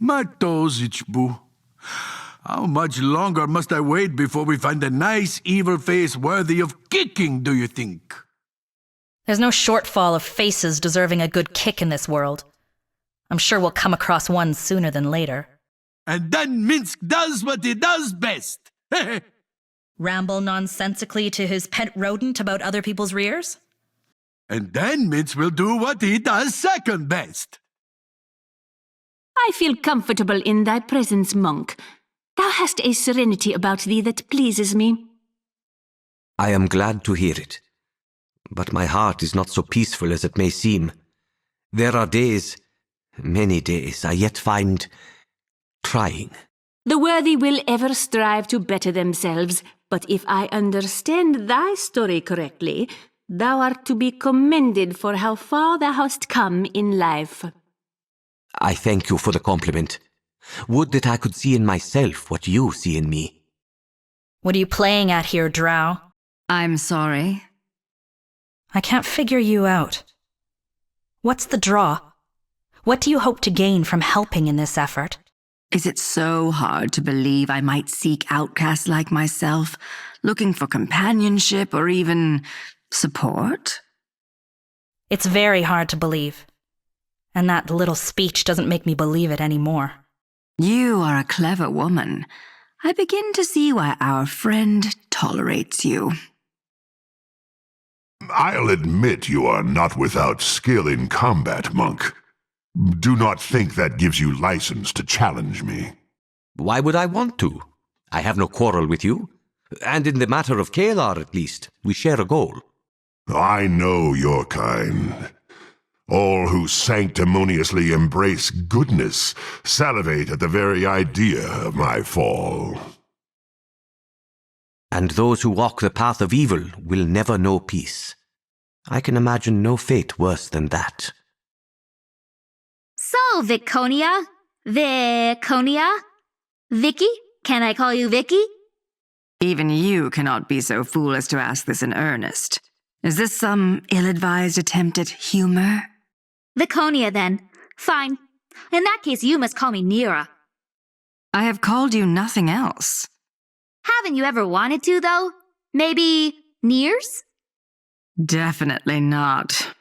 My toes itch, Boo. How much longer must I wait before we find a nice evil face worthy of kicking, do you think? There's no shortfall of faces deserving a good kick in this world. I'm sure we'll come across one sooner than later. And then Minsk does what he does best. Ramble nonsensically to his pet rodent about other people's rears? And then Minsk will do what he does second best. I feel comfortable in thy presence, monk. Thou hast a serenity about thee that pleases me. I am glad to hear it. But my heart is not so peaceful as it may seem. There are days, many days, I yet find trying. The worthy will ever strive to better themselves, but if I understand thy story correctly, thou art to be commended for how far thou hast come in life. I thank you for the compliment. Would that I could see in myself what you see in me. What are you playing at here, Drow? I'm sorry. I can't figure you out. What's the draw? What do you hope to gain from helping in this effort? Is it so hard to believe I might seek outcasts like myself, looking for companionship or even support? It's very hard to believe. And that little speech doesn't make me believe it anymore. You are a clever woman. I begin to see why our friend tolerates you. I'll admit you are not without skill in combat, monk. Do not think that gives you license to challenge me. Why would I want to? I have no quarrel with you. And in the matter of Kalar, at least, we share a goal. I know your kind. All who sanctimoniously embrace goodness salivate at the very idea of my fall. And those who walk the path of evil will never know peace. I can imagine no fate worse than that. So, Viconia? Vicky? Can I call you Vicky? Even you cannot be so fool as to ask this in earnest. Is this some ill-advised attempt at humor? Viconia, then. Fine. In that case, you must call me Nira. I have called you nothing else. Haven't you ever wanted to, though? Maybe Nears? Definitely not.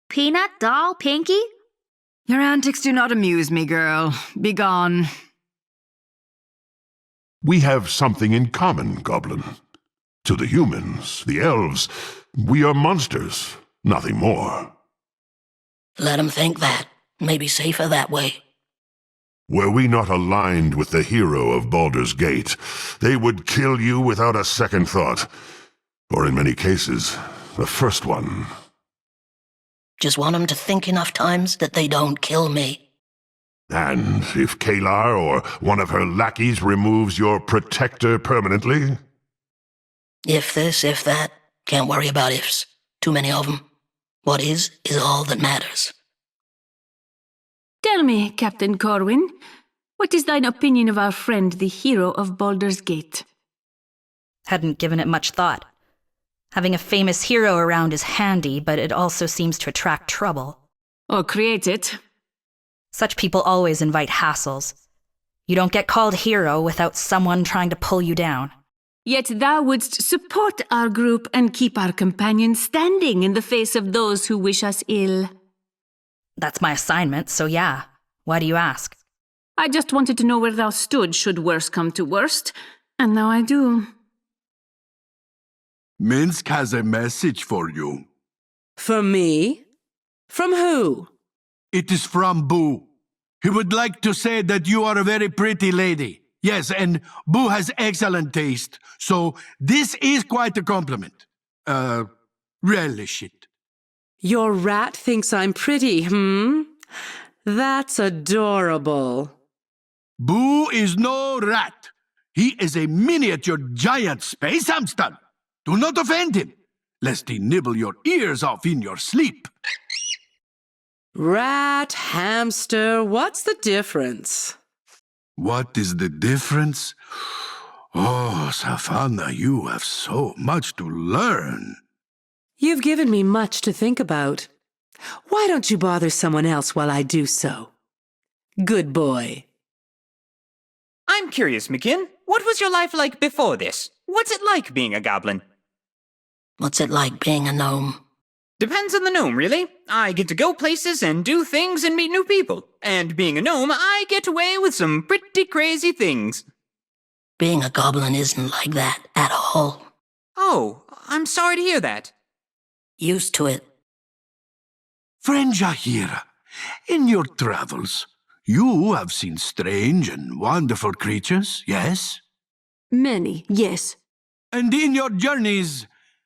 Peanut, Doll, Pinky? Your antics do not amuse me, girl. Begone. We have something in common, Goblin. To the humans, the elves, we are monsters, nothing more. Let them think that. Maybe safer that way. Were we not aligned with the hero of Baldur's Gate, they would kill you without a second thought. Or in many cases, the first one. Just want them to think enough times that they don't kill me. And if Kalar or one of her lackeys removes your protector permanently? If this, if that. Can't worry about ifs. Too many of them. What is all that matters. Tell me, Captain Corwin, what is thine opinion of our friend, the hero of Baldur's Gate? Hadn't given it much thought. Having a famous hero around is handy, but it also seems to attract trouble. Or create it. Such people always invite hassles. You don't get called hero without someone trying to pull you down. Yet thou wouldst support our group and keep our companions standing in the face of those who wish us ill. That's my assignment, so yeah. Why do you ask? I just wanted to know where thou stood should worst come to worst, and now I do. Minsk has a message for you. For me? From who? It is from Boo. He would like to say that you are a very pretty lady. Yes, and Boo has excellent taste, so this is quite a compliment. Relish it. Your rat thinks I'm pretty, hmm? That's adorable. Boo is no rat. He is a miniature giant space hamster. Do not offend him, lest he nibble your ears off in your sleep. Rat, hamster, what's the difference? What is the difference? Oh, Savannah, you have so much to learn. You've given me much to think about. Why don't you bother someone else while I do so? Good boy. I'm curious, McKin. What was your life like before this? What's it like being a goblin? What's it like being a gnome? Depends on the gnome, really. I get to go places and do things and meet new people. And being a gnome, I get away with some pretty crazy things. Being a goblin isn't like that at all. Oh, I'm sorry to hear that. Used to it. Friend Jahira, in your travels, you have seen strange and wonderful creatures, yes? Many, yes. And in your journeys,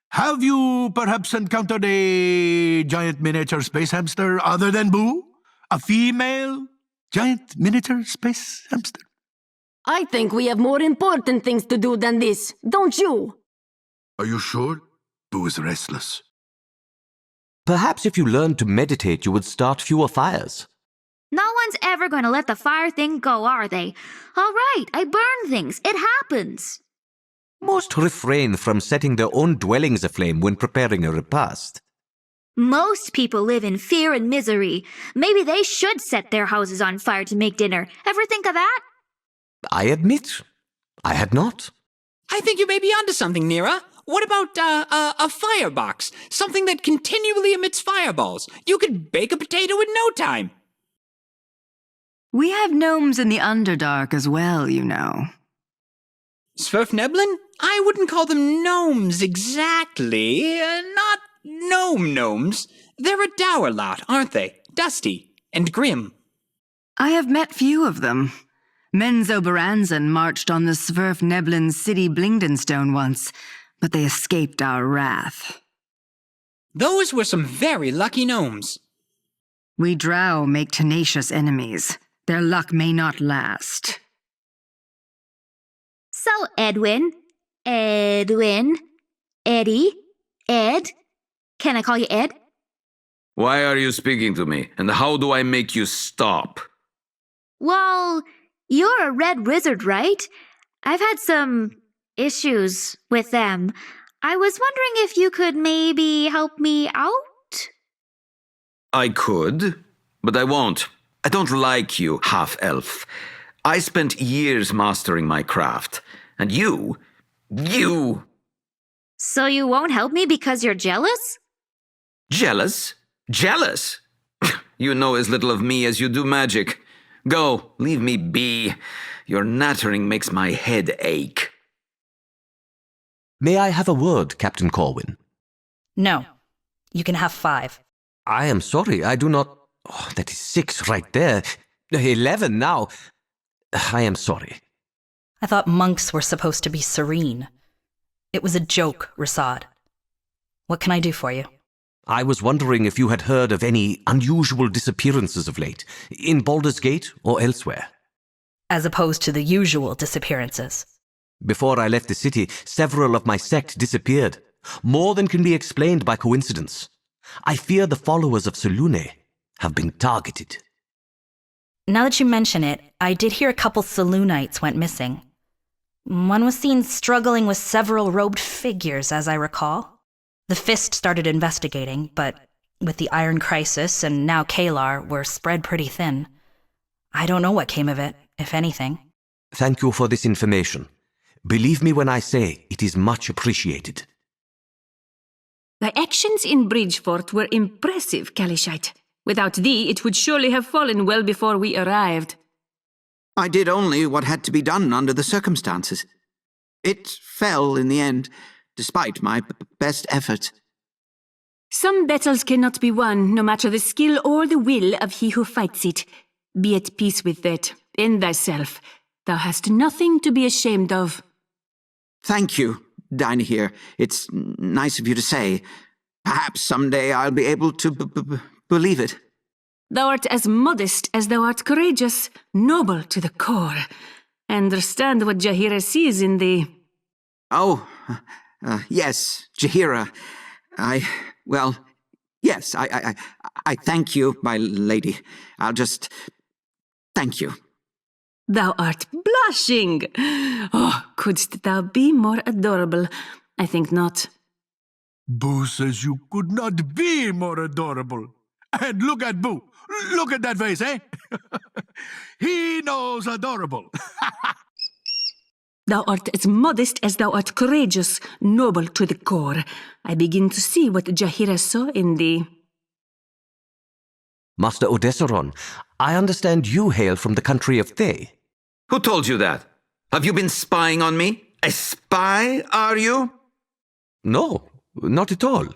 have you perhaps encountered a giant miniature space hamster other than Boo? A female giant miniature space hamster? I think we have more important things to do than this, don't you? Are you sure? Boo is restless. Perhaps if you learned to meditate, you would start fewer fires. No one's ever going to let the fire thing go, are they? All right, I burn things. It happens. Most refrain from setting their own dwellings aflame when preparing a repast. Most people live in fear and misery. Maybe they should set their houses on fire to make dinner. Ever think of that? I admit, I had not. I think you may be onto something, Nira. What about a firebox? Something that continually emits fireballs. You could bake a potato in no time. We have gnomes in the Underdark as well, you know. Sverfneblin? I wouldn't call them gnomes exactly. Not gnomes. They're a dour lot, aren't they? Dusty and grim. I have met few of them. Menzo Baranzan marched on the Sverfneblin city Blingdenstone once, but they escaped our wrath. Those were some very lucky gnomes. We drow make tenacious enemies. Their luck may not last. So, Edwin, Eddie, Ed. Can I call you Ed? Why are you speaking to me, and how do I make you stop? Well, you're a red wizard, right? I've had some issues with them. I was wondering if you could maybe help me out? I could, but I won't. I don't like you, half-elf. I spent years mastering my craft, and you... So you won't help me because you're jealous? Jealous? Jealous? You know as little of me as you do magic. Go, leave me be. Your nattering makes my head ache. May I have a word, Captain Corwin? No. You can have 5. I am sorry, I do not... Oh, that is 6 right there. 11 now. I am sorry. I thought monks were supposed to be serene. It was a joke, Rasad. What can I do for you? I was wondering if you had heard of any unusual disappearances of late, in Baldur's Gate or elsewhere. As opposed to the usual disappearances. Before I left the city, several of my sect disappeared. More than can be explained by coincidence. I fear the followers of Selune have been targeted. Now that you mention it, I did hear a couple Selunites went missing. One was seen struggling with several robed figures, as I recall. The Fist started investigating, but with the Iron Crisis and now Kalar, we're spread pretty thin. I don't know what came of it, if anything. Thank you for this information. Believe me when I say it is much appreciated. Thy actions in Bridgefort were impressive, Kalishite. Without thee, it would surely have fallen well before we arrived. I did only what had to be done under the circumstances. It fell in the end, despite my best efforts. Some battles cannot be won, no matter the skill or the will of he who fights it. Be at peace with that, in thyself. Thou hast nothing to be ashamed of. Thank you, Dynahir. It's nice of you to say. Perhaps someday I'll be able to believe it. Thou art as modest as thou art courageous, noble to the core. I understand what Jahira sees in thee. Oh, yes, Jahira. Yes, I thank you, my lady. I'll just thank you. Thou art blushing. Oh, couldst thou be more adorable? I think not. Boo says you could not be more adorable. And look at Boo. Look at that face, eh? He knows adorable. Thou art as modest as thou art courageous, noble to the core. I begin to see what Jahira saw in thee. Master Odesseron, I understand you hail from the country of Thay. Who told you that? Have you been spying on me? A spy, are you? No, not at all.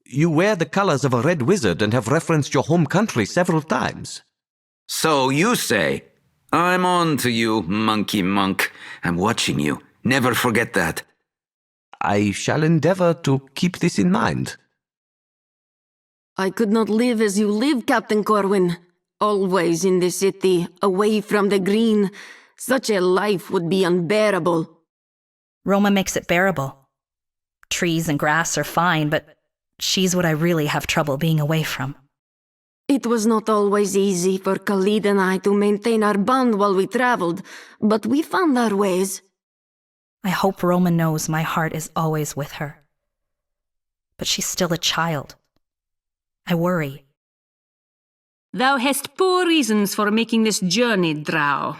You wear the colors of a red wizard and have referenced your home country several times. So you say. I'm on to you, monkey monk. I'm watching you. Never forget that. I shall endeavor to keep this in mind. I could not live as you live, Captain Corwin. Always in the city, away from the green. Such a life would be unbearable. Roma makes it bearable. Trees and grass are fine, but she's what I really have trouble being away from. It was not always easy for Khalid and I to maintain our bond while we traveled, but we found our ways. I hope Roma knows my heart is always with her. But she's still a child. I worry. Thou hast poor reasons for making this journey, Drow.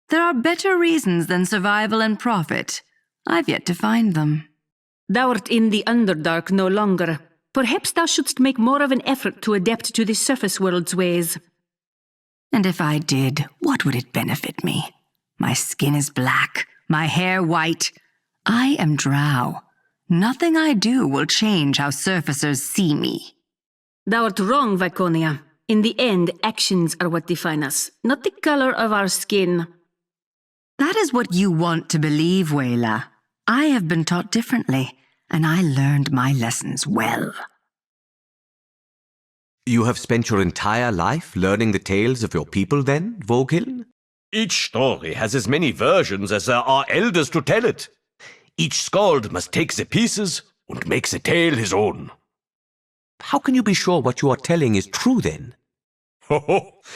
There are better reasons than survival and profit. I've yet to find them. Thou'rt in the Underdark no longer. Perhaps thou shouldst make more of an effort to adapt to the surface world's ways. And if I did, what would it benefit me? My skin is black, my hair white. I am Drow. Nothing I do will change how surfacers see me. Thou'rt wrong, Viconia. In the end, actions are what define us, not the color of our skin. That is what you want to believe, Wayla. I have been taught differently, and I learned my lessons well. You have spent your entire life learning the tales of your people then, Vogel? Each story has as many versions as there are elders to tell it. Each skald must take the pieces and make the tale his own. How can you be sure what you are telling is true then?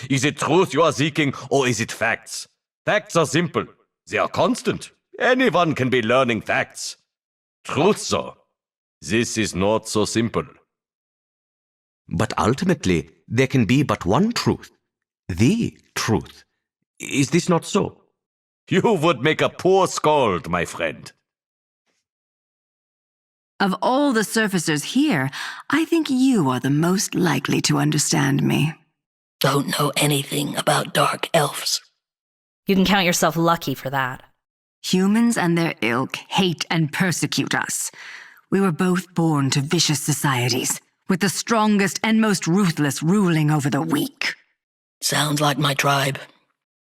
Is it truth you are seeking, or is it facts? Facts are simple. They are constant. Anyone can be learning facts. Truth, though, this is not so simple. But ultimately, there can be but one truth. The truth. Is this not so? You would make a poor skald, my friend. Of all the surfacers here, I think you are the most likely to understand me. Don't know anything about dark elves. You can count yourself lucky for that. Humans and their ilk hate and persecute us. We were both born to vicious societies, with the strongest and most ruthless ruling over the weak. Sounds like my tribe.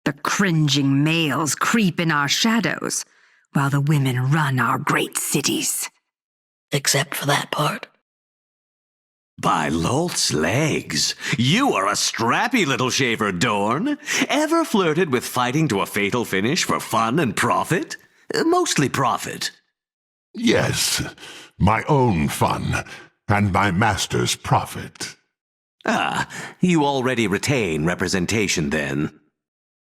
The cringing males creep in our shadows, while the women run our great cities. Except for that part. By Lolth's legs, you are a strappy little shaver, Dorn. Ever flirted with fighting to a fatal finish for fun and profit? Mostly profit. Yes, my own fun, and my master's profit. Ah, you already retain representation then.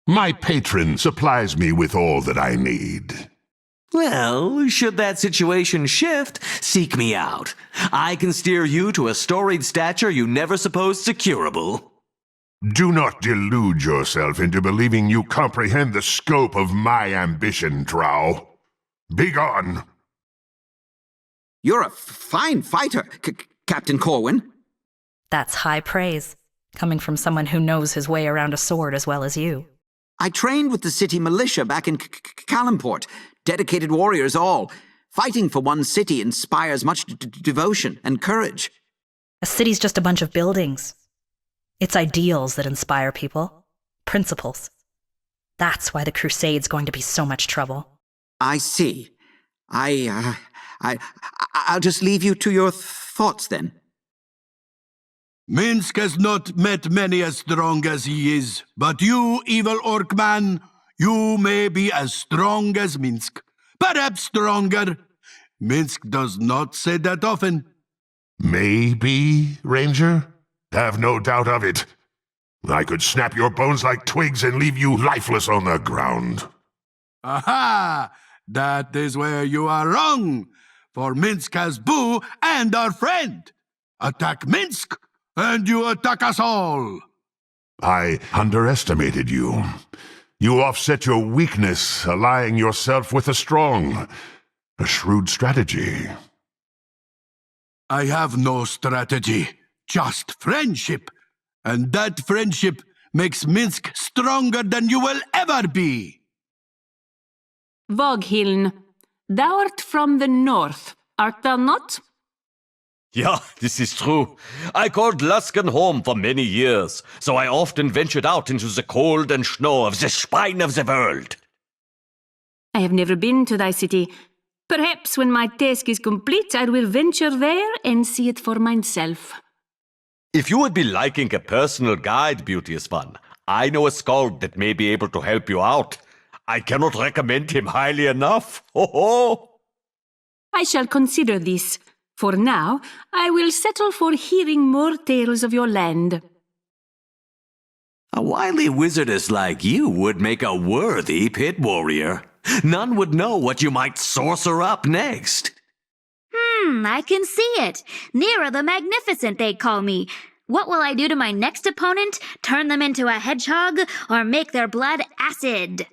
My patron supplies me with all that I need. Well, should that situation shift, seek me out. I can steer you to a storied stature you never supposed securable. Do not delude yourself into believing you comprehend the scope of my ambition, Drow. Begone! You're a fine fighter, Captain Corwin. That's high praise, coming from someone who knows his way around a sword as well as you. I trained with the city militia back in Calimport. Dedicated warriors all. Fighting for one city inspires much devotion and courage. A city's just a bunch of buildings. It's ideals that inspire people. Principles. That's why the Crusade's going to be so much trouble. I see. I'll just leave you to your thoughts then. Minsk has not met many as strong as he is, but you, evil orc man, you may be as strong as Minsk. Perhaps stronger. Minsk does not say that often. Maybe, Ranger? Have no doubt of it. I could snap your bones like twigs and leave you lifeless on the ground. Aha! That is where you are wrong. For Minsk has Boo and our friend. Attack Minsk. and you attack us all. I underestimated you. You offset your weakness, allying yourself with a strong. A shrewd strategy. I have no strategy, just friendship. And that friendship makes Minsk stronger than you will ever be. Voghiln, thou art from the north, art thou not? Yeah, this is true. I called Luskan home for many years, so I often ventured out into the cold and snow of the spine of the world. I have never been to thy city. Perhaps when my task is complete, I will venture there and see it for myself. If you would be liking a personal guide, beauteous one, I know a skald that may be able to help you out. I cannot recommend him highly enough. Ho ho! I shall consider this. For now, I will settle for hearing more tales of your land. A wily wizardess like you would make a worthy pit warrior. None would know what you might sorcerer up next. I can see it. Nera the Magnificent, they call me. What will I do to my next opponent? Turn them into a hedgehog, or make their blood acid?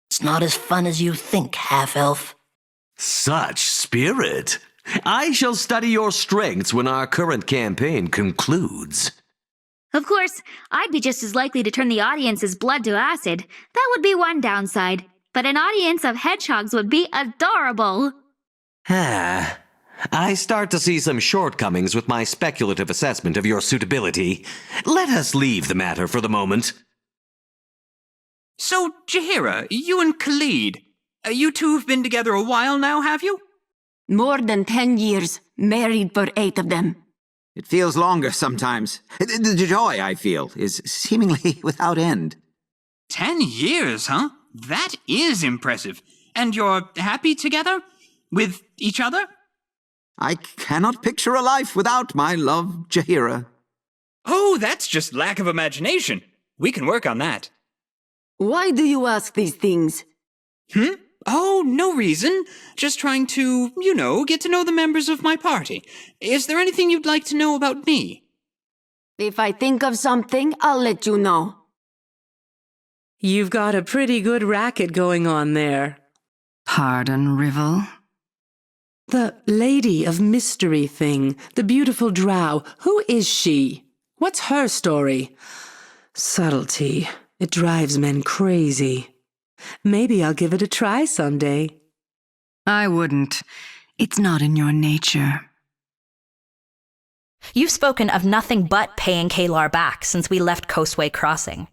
It's not as fun as you think, half-elf. Such spirit! I shall study your strengths when our current campaign concludes. Of course, I'd be just as likely to turn the audience's blood to acid. That would be one downside. But an audience of hedgehogs would be adorable. I start to see some shortcomings with my speculative assessment of your suitability. Let us leave the matter for the moment. So, Jaheira, you and Khalid, you two have been together a while now, have you? More than 10 years, married for 8 of them. It feels longer sometimes. The joy I feel is seemingly without end. 10 years, huh? That is impressive. And you're happy together? With each other? I cannot picture a life without my love, Jaheira. Oh, that's just lack of imagination. We can work on that. Why do you ask these things? Oh, no reason. Just trying to, get to know the members of my party. Is there anything you'd like to know about me? If I think of something, I'll let you know. You've got a pretty good racket going on there. Pardon, Rivel? The Lady of Mystery thing, the beautiful drow, who is she? What's her story? Subtlety. It drives men crazy. Maybe I'll give it a try someday. I wouldn't. It's not in your nature. You've spoken of nothing but paying Kalar back since we left Coastway Crossing.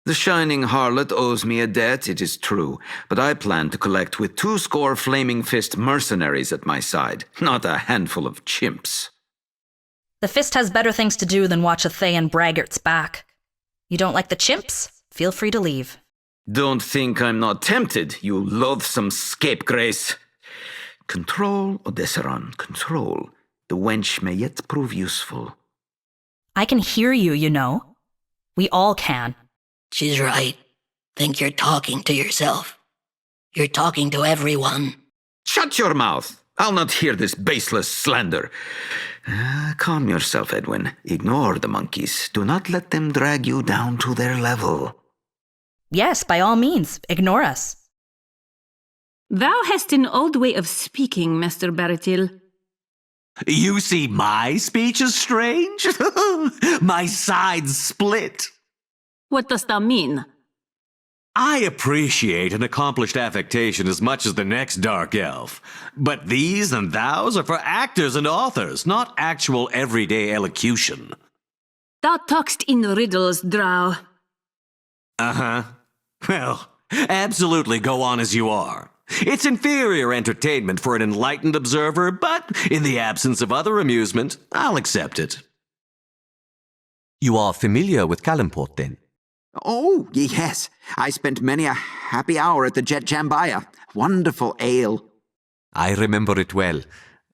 The shining harlot owes me a debt, it is true, but I plan to collect with 2 flaming fist mercenaries at my side, not a handful of chimps. The Fist has better things to do than watch a Thayan braggart's back. You don't like the chimps? Feel free to leave. Don't think I'm not tempted, you loathsome scapegrace. Control, Odessaron, control. The wench may yet prove useful. I can hear you, you know. We all can. She's right. Think you're talking to yourself. You're talking to everyone. Shut your mouth! I'll not hear this baseless slander. Calm yourself, Edwin. Ignore the monkeys. Do not let them drag you down to their level. Yes, by all means, ignore us. Thou hast an odd way of speaking, Master Baratil. You see my speech is strange? My sides split. What dost thou mean? I appreciate an accomplished affectation as much as the next dark elf. But these and thous are for actors and authors, not actual everyday elocution. Thou talkst in riddles, drow. Uh-huh. Well, absolutely go on as you are. It's inferior entertainment for an enlightened observer, but in the absence of other amusement, I'll accept it. You are familiar with Kalimport, then? Oh, yes. I spent many a happy hour at the Jet Jambaya. Wonderful ale. I remember it well.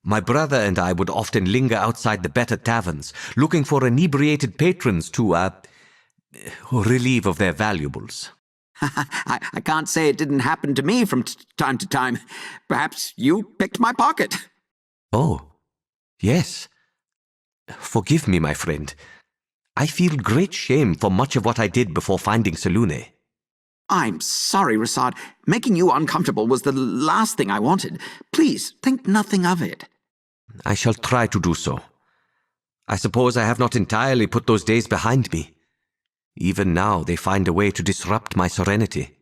My brother and I would often linger outside the better taverns, looking for inebriated patrons to, relieve of their valuables. I can't say it didn't happen to me from time to time. Perhaps you picked my pocket. Oh, yes. Forgive me, my friend. I feel great shame for much of what I did before finding Selune. I'm sorry, Rasad. Making you uncomfortable was the last thing I wanted. Please, think nothing of it. I shall try to do so. I suppose I have not entirely put those days behind me. Even now they find a way to disrupt my serenity.